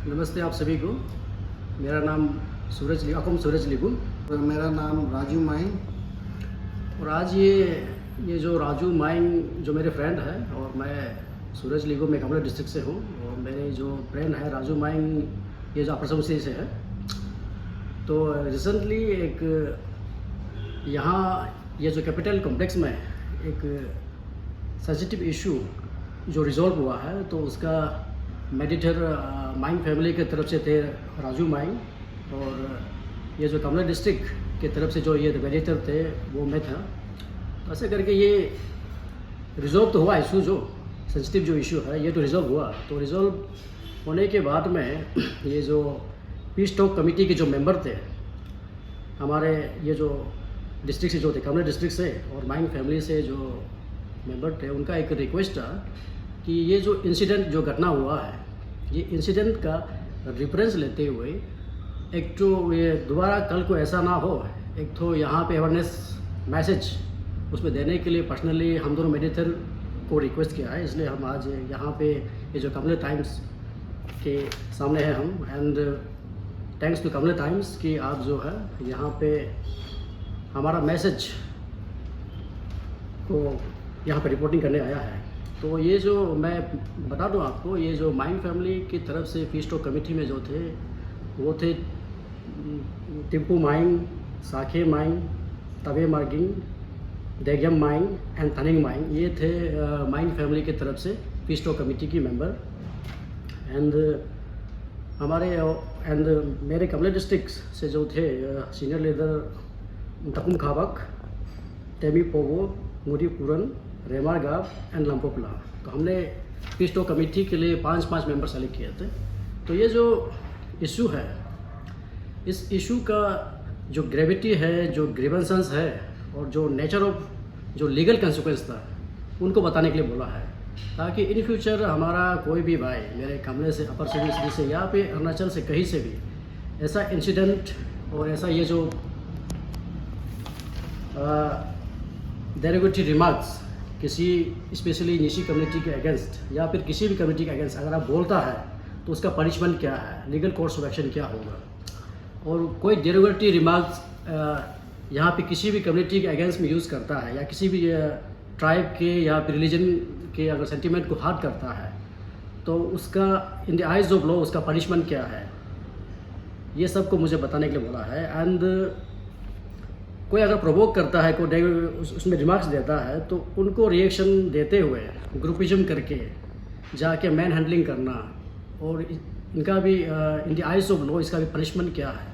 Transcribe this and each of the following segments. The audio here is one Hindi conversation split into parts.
नमस्ते आप सभी को। मेरा नाम अकुम सूरज लिगू और मेरा नाम राजू माइन। और आज ये जो राजू माइन जो मेरे फ्रेंड है, और मैं सूरज लिगू मैं कमला डिस्ट्रिक्ट से हूँ, और मेरे जो फ्रेंड है राजू माइन ये जो अपर सुबनसिरी से है। तो रिसेंटली एक यहाँ ये जो कैपिटल कॉम्प्लेक्स में एक सेंसिटिव इशू जो रिजॉल्व हुआ है, तो उसका मेडिटर माइन फैमिली की तरफ से थे राजू माइन, और ये जो कमला डिस्ट्रिक्ट की तरफ से जो ये मेडिटर थे वो मैं था। तो ऐसे करके ये रिजॉल्व तो हुआ इशू, जो सेंसिटिव जो इशू है ये तो रिजॉल्व हुआ। तो रिजॉल्व होने के बाद में ये जो पीस टॉक कमेटी के जो मेंबर थे हमारे, ये जो डिस्ट्रिक्ट से जो थे कमला डिस्ट्रिक्ट से और माइन फैमिली से जो मेंबर थे, उनका एक रिक्वेस्ट था कि ये जो इंसिडेंट जो घटना हुआ है, ये इंसिडेंट का रेफरेंस लेते हुए एक तो ये दोबारा कल को ऐसा ना हो, एक तो यहाँ पे अवेयरनेस मैसेज उसमें देने के लिए पर्सनली हम दोनों मेडिटर को रिक्वेस्ट किया है। इसलिए हम आज यहाँ पे ये जो कमला टाइम्स के सामने है हम, and thanks to Kamle Times कि आप जो है यहाँ पे हमारा मैसेज को यहाँ पे रिपोर्टिंग करने आया है। तो ये जो मैं बता दूं आपको, ये जो माइन फैमिली की तरफ से पीस टॉक कमेटी में जो थे वो थे tempo mine, Sakhe Mein, Tawe Marging, Degam Mein and Taning Mein. ये थे माइन फैमिली की तरफ से पीस टॉक कमेटी की मेंबर। एंड मेरे कमला डिस्ट्रिक्ट से जो थे senior leader Takum Khabak, Temi Pogo, Muri Puran, Remar Gao and Lampopla. तो हमने पीस टॉक कमेटी के लिए 5 मेंबर सेलेक्ट किए थे। तो ये जो इशू है, इस इशू का जो ग्रेविटी है, जो ग्रीवेंसेस है, और जो नेचर ऑफ जो लीगल कंसिक्वेंस था, उनको बताने के लिए बोला है, ताकि इन फ्यूचर हमारा कोई भी भाई मेरे कमले से, अपर सुबनसिरी से या पे अरुणाचल से कहीं से भी ऐसा इंसिडेंट और ऐसा ये जो डेरोगेटरी रिमार्क्स किसी स्पेशली निशी कम्युनिटी के अगेंस्ट या फिर किसी भी कम्युनिटी के अगेंस्ट अगर आप बोलता है तो उसका पनिशमेंट क्या है, लीगल कोर्स ऑफ एक्शन क्या होगा। और कोई डेरोगेटरी रिमार्क्स यहाँ पे किसी भी कम्युनिटी के अगेंस्ट में यूज़ करता है, या किसी भी ट्राइब के या फिर रिलीजन के अगर सेंटिमेंट को हर्ट करता है, तो उसका in the eyes of law उसका पनिशमेंट क्या है, ये सब को मुझे बताने के लिए बोला है। एंड कोई अगर प्रोवोक करता है, कोई उसमें रिमार्क्स देता है, तो उनको रिएक्शन देते हुए ग्रुपिज्म करके जाके मैन हैंडलिंग करना, और इनका भी in the eyes of law इसका भी पनिशमेंट क्या है,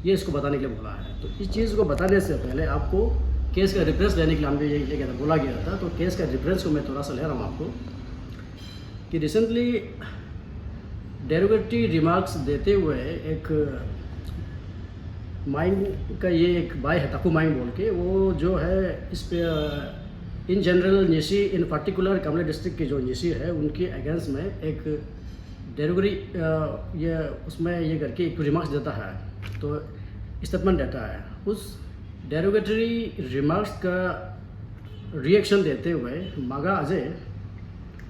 ये इसको बताने के लिए बोला है। तो इस चीज़ को बताने से पहले आपको केस का रेफरेंस लेने के लिए हमें ये कहता बोला गया था। तो केस का रेफरेंस को मैं थोड़ा सा ले रहा हूँ आपको, कि रिसेंटली डेरोगेटरी रिमार्क्स देते हुए एक माइन का ये एक बाय है तकू माइन बोल के, वो जो है इस पे in general Nyishi, in particular Kamle district की जो निशी है उनके अगेंस्ट में एक डेरोगरी ये उसमें ये करके एक रिमार्क्स देता है, तो स्टेटमेंट देता है। उस डेरोगेटरी रिमार्क्स का रिएक्शन देते हुए मागा अजय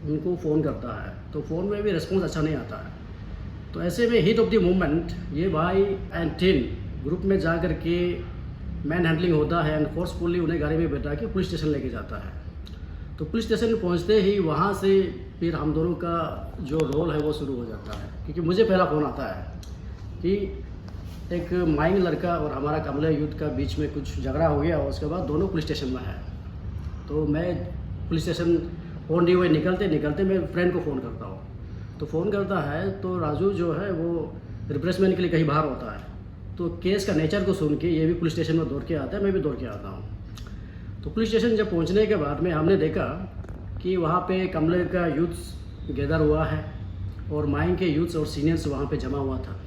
उनको फ़ोन करता है, तो फ़ोन में भी रिस्पॉन्स अच्छा नहीं आता है। तो ऐसे में हीट ऑफ द मोमेंट ये भाई एंड टीम ग्रुप में जा कर के मैन हैंडलिंग होता है, एंड फोर्सफुली उन्हें गाड़ी में बैठा के पुलिस स्टेशन लेके जाता है। तो पुलिस स्टेशन पहुंचते ही वहां से फिर हम दोनों का जो रोल है वो शुरू हो जाता है, क्योंकि मुझे पहला फ़ोन आता है कि एक माइन लड़का और हमारा कमला यूथ का बीच में कुछ झगड़ा हो गया, और उसके बाद दोनों पुलिस स्टेशन में है। तो मैं पुलिस स्टेशन ऑन दी वे निकलते मैं फ्रेंड को फ़ोन करता हूँ। तो फ़ोन करता है तो राजू जो है वो रिप्लेसमेंट के लिए कहीं बाहर होता है। तो केस का नेचर को सुन के ये भी पुलिस स्टेशन में दौड़ के आता है, मैं भी दौड़ के आता हूँ। तो पुलिस स्टेशन जब पहुँचने के बाद में हमने देखा कि वहाँ पे कमले का यूथ्स गैदर हुआ है, और माइन के यूथ्स और सीनियर्स वहाँ पे जमा हुआ था,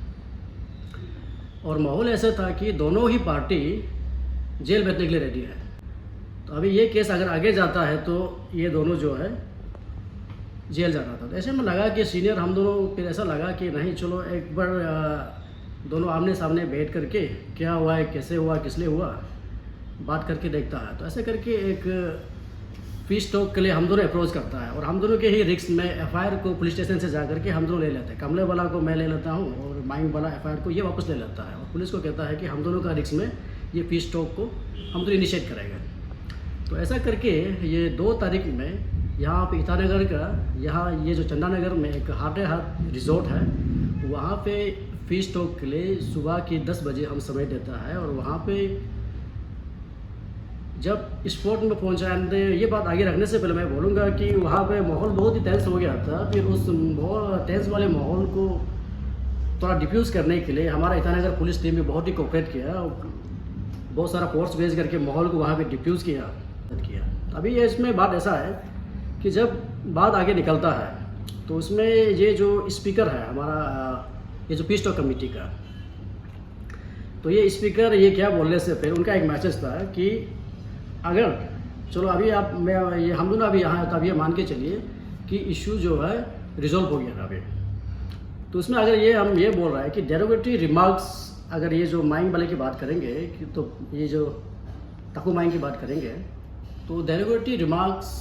और माहौल ऐसा था कि दोनों ही पार्टी जेल बैठने के लिए रेडी है। तो अभी ये केस अगर आगे जाता है तो ये दोनों जो है जेल जाना था। तो ऐसे में लगा कि सीनियर हम दोनों, फिर ऐसा लगा कि नहीं चलो एक बार दोनों आमने सामने बैठ करके क्या हुआ है, कैसे हुआ, किस लिए हुआ, बात करके देखता है। तो ऐसे करके एक फीस स्टॉक के लिए हम दोनों अप्रोच करता है और हम दोनों के ही रिस्क में एफआईआर को पुलिस स्टेशन से जा करके हम दोनों ले लेते हैं। कमले वाला को मैं ले लेता हूँ और माइंग वाला एफआईआर को ये वापस ले लेता है और पुलिस को कहता है कि हम दोनों का रिस्क में ये फीस स्टॉक को हम दोनों इनिशिएट करेंगे। तो ऐसा करके ये 2 तारीख में यहाँ पे ईटानगर का यहाँ ये जो चंदा नगर में एक हार्ट रिजॉर्ट है, वहाँ पे फीस स्टॉक के लिए सुबह की 10 बजे हम समय देता है और वहाँ पे जब स्पॉट में पहुँचाने ये बात आगे रखने से पहले मैं बोलूँगा कि वहाँ पे माहौल बहुत ही टेंस हो गया था। फिर उस टेंस वाले माहौल को थोड़ा डिफ्यूज़ करने के लिए हमारा ईटानगर पुलिस टीम भी बहुत ही कोऑपरेट किया और बहुत सारा फोर्स भेज करके माहौल को वहाँ पे डिफ्यूज़ किया। अभी ये इसमें बात ऐसा है कि जब बात आगे निकलता है तो उसमें ये जो स्पीकर है हमारा ये जो पीस स्टॉक कमेटी का, तो ये स्पीकर ये क्या बोलने से पहले उनका एक मैसेज था कि अगर चलो अभी आप मैं ये हम दोनों अभी यहाँ तब ये मान के चलिए कि इशू जो है रिजॉल्व हो गया अभी, तो उसमें अगर ये हम ये बोल रहे हैं कि डेरोगेटरी रिमार्क्स अगर ये जो माइंग वाले की बात करेंगे कि तो ये जो तकु माइंग की बात करेंगे तो डेरोगेटरी रिमार्क्स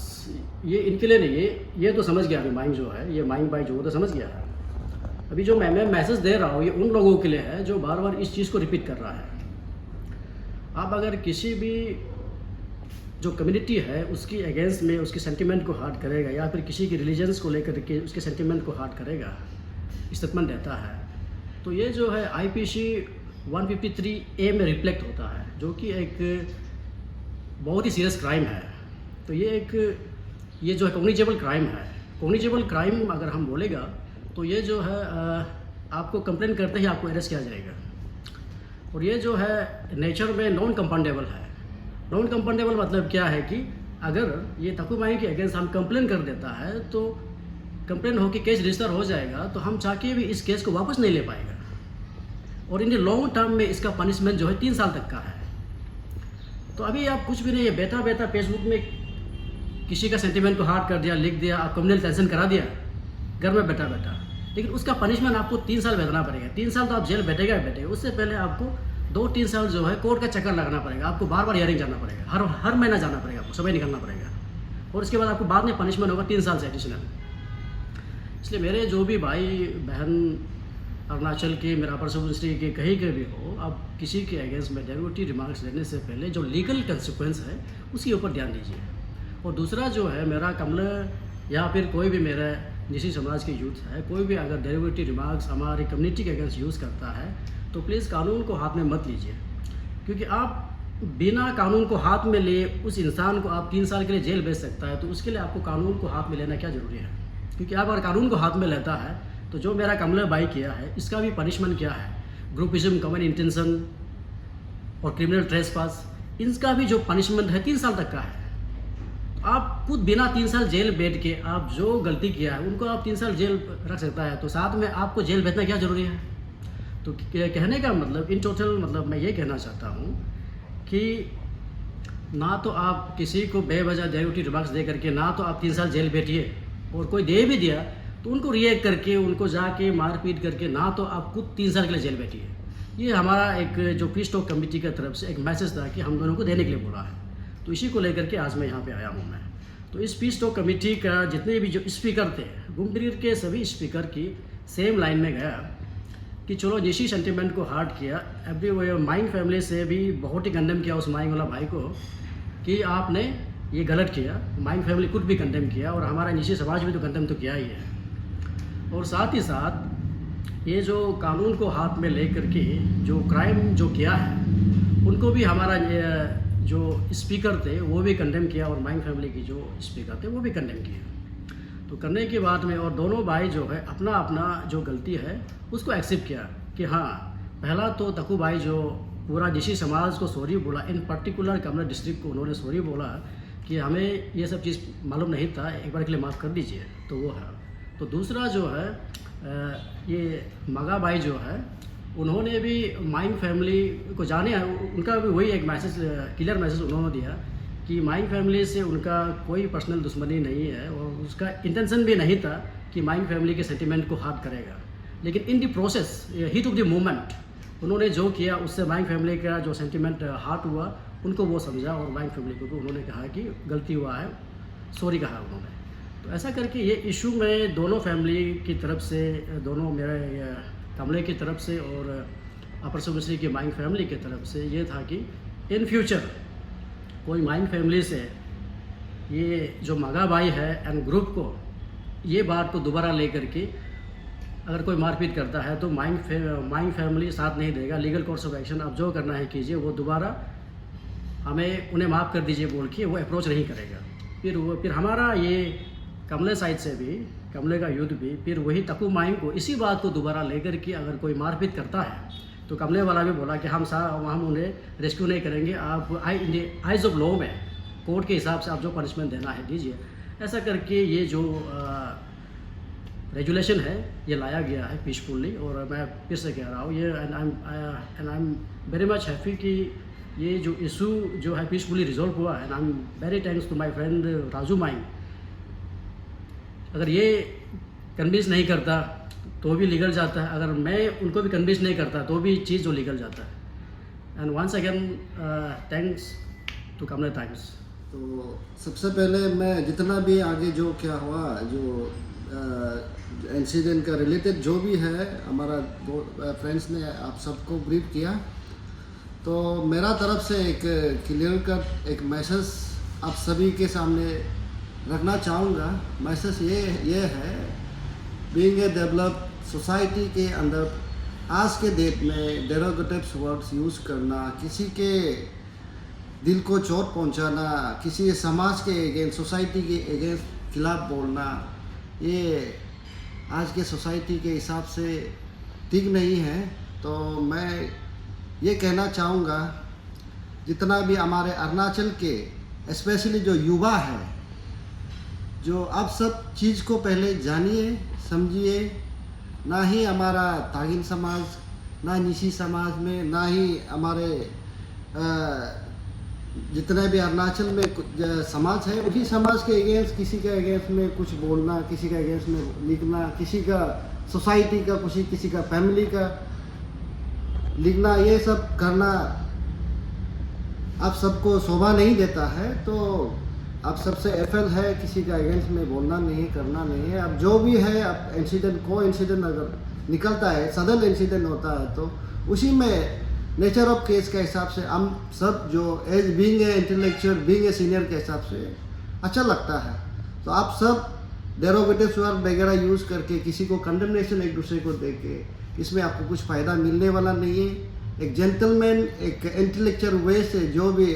ये इनके लिए नहीं है, ये तो समझ गया अभी माइंग जो है ये माइंग बाई जो वो तो समझ गया है। अभी जो मैं मैसेज दे रहा हूँ ये उन लोगों के लिए है जो बार बार इस चीज़ को रिपीट कर रहा है। आप अगर किसी भी जो कम्युनिटी है उसकी अगेंस्ट में उसके सेंटिमेंट को हार्ट करेगा या फिर किसी की रिलीजन्स को लेकर के उसके सेंटिमेंट को हार्ट करेगा, स्टेटमेंट देता है, तो ये जो है IPC 153A में रिफ्लेक्ट होता है, जो कि एक बहुत ही सीरियस क्राइम है। तो ये जो है कॉग्निजेबल क्राइम है। कॉग्निजेबल क्राइम अगर हम बोलेगा तो ये जो है आपको कंप्लेन करते ही आपको अरेस्ट किया जाएगा और ये जो है नेचर में नॉन कंपाउंडेबल है। नॉन कंपाउंडेबल मतलब क्या है कि अगर ये तकु माइंग के अगेंस्ट हम कंप्लेन कर देता है तो कंप्लेन होकर केस रजिस्टर हो जाएगा, तो हम चाह के भी इस केस को वापस नहीं ले पाएगा और इन लॉन्ग टर्म में इसका पनिशमेंट जो है 3 साल तक का है। तो अभी आप कुछ भी नहीं है बैठा फेसबुक में किसी का सेंटिमेंट को हार्ट कर दिया, लिख दिया, आप कम्युनल टेंशन करा दिया घर में बैठा, लेकिन उसका पनिशमेंट आपको 3 साल बैठना पड़ेगा। 3 साल तो आप जेल बैठेगा, उससे पहले आपको 2-3 साल जो है कोर्ट का चक्कर लगाना पड़ेगा, आपको बार हियरिंग जाना पड़ेगा, हर महीना जाना पड़ेगा, आपको समय निकालना पड़ेगा और उसके बाद आपको बाद में पनिशमेंट होगा 3 साल से एडिशनल। इसलिए मेरे जो भी भाई बहन अरुणाचल के मिरापर सुबनश्री के कहीं के भी हो, आप किसी के अगेंस्ट में डेरोगेटरी रिमार्क्स लेने से पहले जो लीगल कंसिक्वेंस है उसके ऊपर ध्यान दीजिए। और दूसरा जो है मेरा कमला या फिर कोई भी मेरा निशी समाज के यूथ है, कोई भी अगर डेरोगेटरी रिमार्क्स हमारी कम्युनिटी के अगेंस्ट यूज़ करता है तो प्लीज़ कानून को हाथ में मत लीजिए, क्योंकि आप बिना कानून को हाथ में लिए उस इंसान को आप 3 साल के लिए जेल भेज सकता है। तो उसके लिए आपको कानून को हाथ में लेना क्या ज़रूरी है? क्योंकि आप अगर कानून को हाथ में लेता है तो जो मेरा कमला भाई किया है इसका भी पनिशमेंट क्या है, ग्रुपिज्म, कॉमन इंटेंशन और क्रिमिनल ट्रेसपास, इनका भी जो पनिशमेंट है 3 साल तक का है। आप खुद बिना 3 साल जेल बैठ के आप जो गलती किया है उनको आप 3 साल जेल रख सकता है, तो साथ में आपको जेल भेजना क्या ज़रूरी है? तो कहने का मतलब इन टोटल मतलब मैं ये कहना चाहता हूँ कि ना तो आप किसी को बेवजह डेरोगेटरी रिमार्क्स दे करके ना तो आप 3 साल जेल बैठिए, और कोई दे भी दिया तो उनको रिएक्ट करके उनको जाके मारपीट करके ना तो आप खुद 3 साल के लिए जेल बैठिए। ये हमारा एक जो पीस स्टॉक कमेटी की तरफ से एक मैसेज था कि हम दोनों को देने के लिए बोला है, तो इसी को लेकर के आज मैं यहाँ पे आया हूँ मैं। तो इस पीस स्टॉक कमेटी का जितने भी जो स्पीकर थे गुमदिर के सभी स्पीकर की सेम लाइन में गया कि चलो जिसी सेंटिमेंट को हार्ट किया, एवरी माइंग फैमिली से भी बहुत ही कंडेम किया उस माइंग वाला भाई को कि आपने ये गलत किया। माइंग फैमिली खुद भी कंडेम किया और हमारा निजी समाज भी तो कंडेम तो किया ही है। और साथ ही साथ ये जो कानून को हाथ में ले करके जो क्राइम जो किया है उनको भी हमारा जो स्पीकर थे वो भी कंडेम किया और माइंग फैमिली की जो स्पीकर थे वो भी कंडेम किया। तो करने के बाद में और दोनों भाई जो है अपना अपना जो गलती है उसको एक्सेप्ट किया कि हाँ, पहला तो तकु भाई जो पूरा जिसी समाज को सॉरी बोला, इन पर्टिकुलर कमला डिस्ट्रिक्ट को उन्होंने सॉरी बोला कि हमें ये सब चीज़ मालूम नहीं था, एक बार के लिए माफ़ कर दीजिए, तो वो है। तो दूसरा जो है ये मगा भाई जो है उन्होंने भी माइंग फैमिली को जाने, उनका भी वही एक मैसेज क्लियर मैसेज उन्होंने दिया कि माइंग फैमिली से उनका कोई पर्सनल दुश्मनी नहीं है और उसका इंटेंशन भी नहीं था कि माइंग फैमिली के सेंटिमेंट को हार्ट करेगा, लेकिन in the process heat of the moment उन्होंने जो किया उससे माइंग फैमिली का जो सेंटिमेंट हार्ट हुआ उनको वो समझा और माइंग फैमिली को भी उन्होंने कहा कि गलती हुआ है सॉरी कहा उन्होंने। तो ऐसा करके ये इशू में दोनों फैमिली की तरफ से, दोनों मेरे कमले की तरफ से और अपर सुबनसिरी की माइंग फैमिली की तरफ से ये था कि इन फ्यूचर कोई माइंग फैमिली से ये जो मगा भाई है एंड ग्रुप को ये बात को दोबारा लेकर के अगर कोई मारपीट करता है तो माइंग फैमिली साथ नहीं देगा। लीगल कोर्स ऑफ एक्शन आप जो करना है कीजिए, वो दोबारा हमें उन्हें माफ़ कर दीजिए बोल के वो अप्रोच नहीं करेगा। फिर हमारा ये कमले साइड से भी, कमले का यूथ भी फिर वही तकु माइंग को इसी बात को दोबारा लेकर के अगर कोई मारपीट करता है तो कमले वाला भी बोला कि हम उन्हें रेस्क्यू नहीं करेंगे, आप आइज ऑफ लॉ में कोर्ट के हिसाब से आप जो पनिशमेंट देना है दीजिए। ऐसा करके ये जो रेजुलेशन है ये लाया गया है पीसफुली। और मैं फिर से कह रहा हूँ ये and I am very much happy कि ये जो इशू जो है पीसफुली रिजॉल्व हुआ है। And I am very thanks to my friend Raju Maing. अगर ये कन्विंस नहीं करता तो भी लीगल जाता है, अगर मैं उनको भी कन्विंस नहीं करता तो भी चीज़ जो लीगल जाता है। And once again thanks to Kamle Times. तो सबसे पहले मैं जितना भी आगे जो क्या हुआ, जो इंसिडेंट का रिलेटेड जो भी है, हमारा फ्रेंड्स ने आप सबको ब्रीफ किया। तो मेरा तरफ से एक क्लियर कट एक मैसेज आप सभी के सामने रखना चाहूँगा। मैसेज ये है, बीइंग ए डेवलप्ड सोसाइटी के अंदर आज के डेट में डेरोगेटिव वर्ड्स यूज़ करना, किसी के दिल को चोट पहुंचाना, किसी समाज के अगेंस्ट, सोसाइटी के अगेंस्ट खिलाफ बोलना, ये आज के सोसाइटी के हिसाब से ठीक नहीं है। तो मैं ये कहना चाहूँगा जितना भी हमारे अरुणाचल के स्पेशली जो युवा है, जो आप सब चीज़ को पहले जानिए समझिए। ना ही हमारा तागिन समाज, ना निशी समाज में, ना ही हमारे जितने भी अरुणाचल में समाज है, उसी समाज के अगेंस्ट किसी के अगेंस्ट में कुछ बोलना, किसी के अगेंस्ट में लिखना, किसी का सोसाइटी का, किसी का फैमिली का लिखना, ये सब करना आप सबको शोभा नहीं देता है। तो आप सबसे एफएल है, किसी का अगेंस्ट में बोलना नहीं, करना नहीं है। अब जो भी है, अब इंसिडेंट अगर निकलता है, सडन इंसिडेंट होता है, तो उसी में नेचर ऑफ केस के हिसाब से हम सब जो as being a intellectual, being a senior के हिसाब से अच्छा लगता है। तो आप सब डेरोगेटिव वर्ड वगैरह यूज़ करके किसी को कंडेमनेशन एक दूसरे को दे के, इसमें आपको कुछ फ़ायदा मिलने वाला नहीं है। एक जेंटलमैन, एक इंटेलेक्चुअल वे से जो भी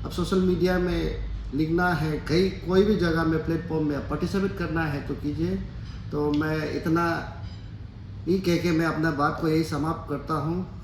अब सोशल मीडिया में लिखना है, कोई भी जगह में प्लेटफॉर्म में पार्टिसिपेट करना है तो कीजिए। तो मैं इतना ही कह के मैं अपना बात को यही समाप्त करता हूँ।